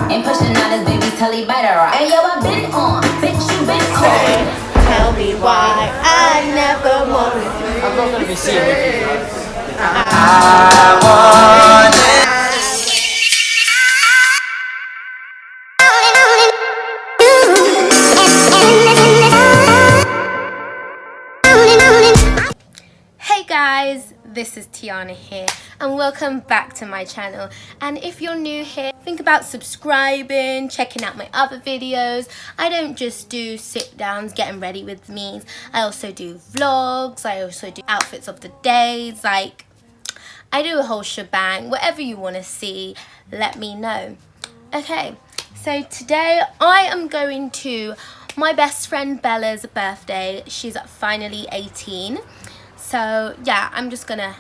Ain't pushing out his baby till he bite her. Hey yo, I been on, bitch, you been on. Tell me why I never want you. I'm not gonna be seeing you. I want it. Hey guys, this is Tiana here and welcome back to my channel. And if you're new here, think about subscribing, checking out my other videos. I don't just do sit downs, getting ready with me. I also do vlogs, I also do outfits of the days, like I do a whole shebang. Whatever you want to see, let me know. Okay, so today I am going to my best friend Bella's birthday. She's finally 18. So yeah, I'm just gonna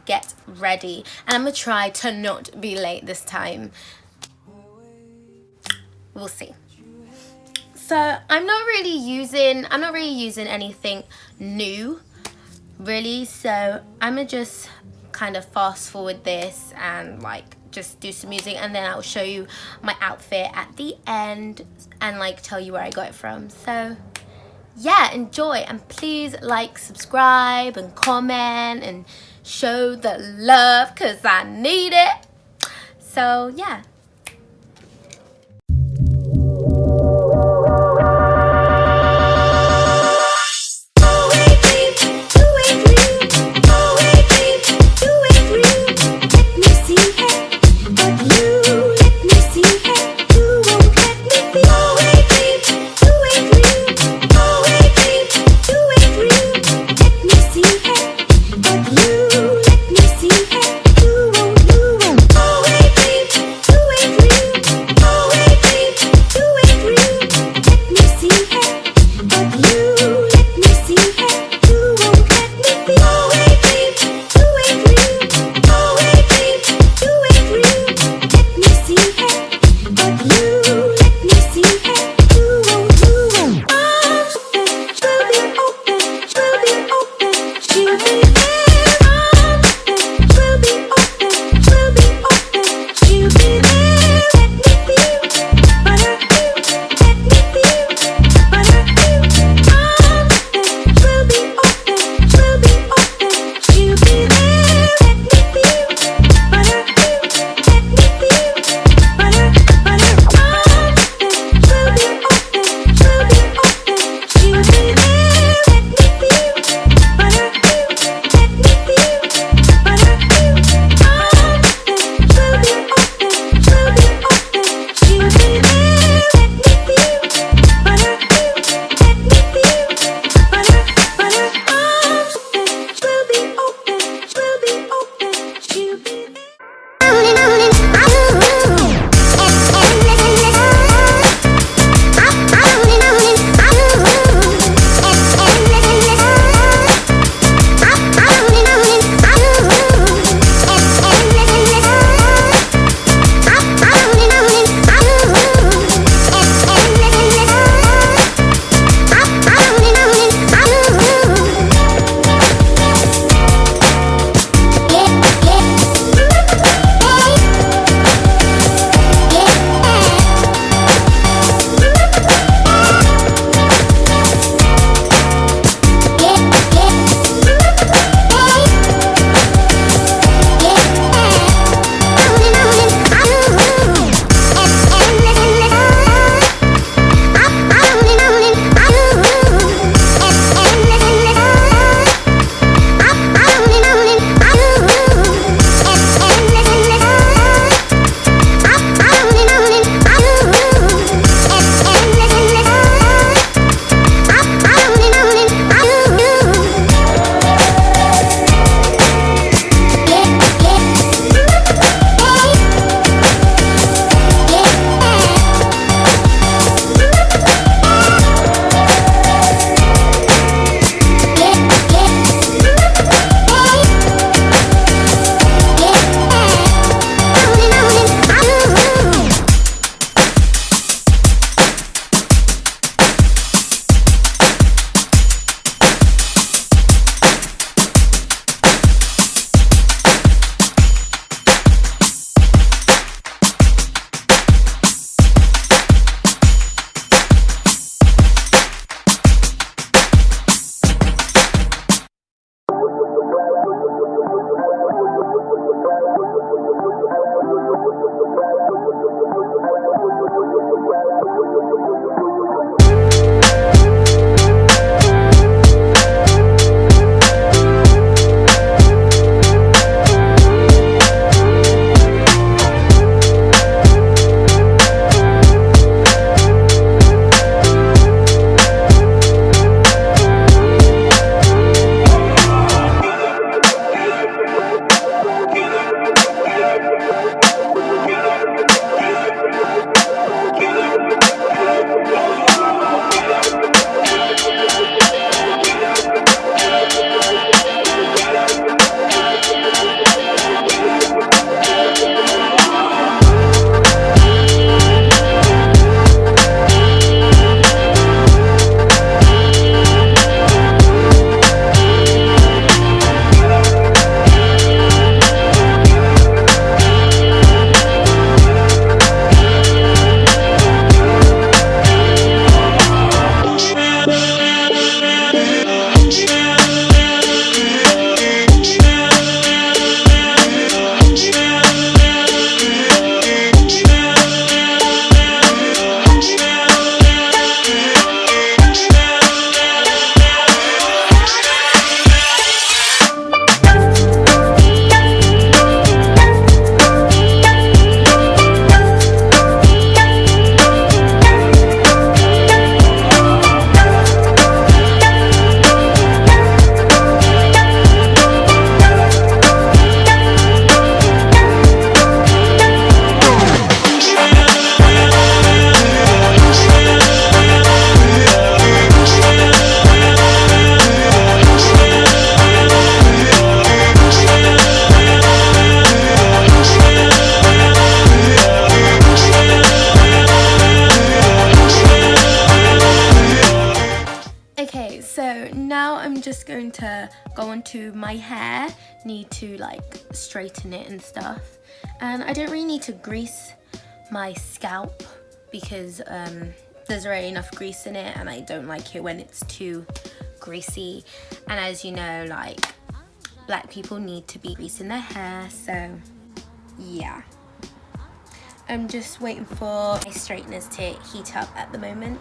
get ready and I'm gonna try to not be late this time. We'll see. So I'm not really using anything new really, so I'm gonna just kind of fast forward this and like just do some music, and then I'll show you my outfit at the end and like tell you where I got it from. So yeah, enjoy, and please like, subscribe and comment and show the love because I need it. So yeah. just going to go onto my hair. Need to like straighten it and stuff. And I don't really need to grease my scalp because there's already enough grease in it, and I don't like it when it's too greasy. And as you know, like, black people need to be greasing their hair, so yeah. I'm just waiting for my straighteners to heat up at the moment.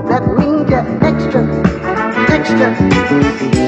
That means you're extra, extra.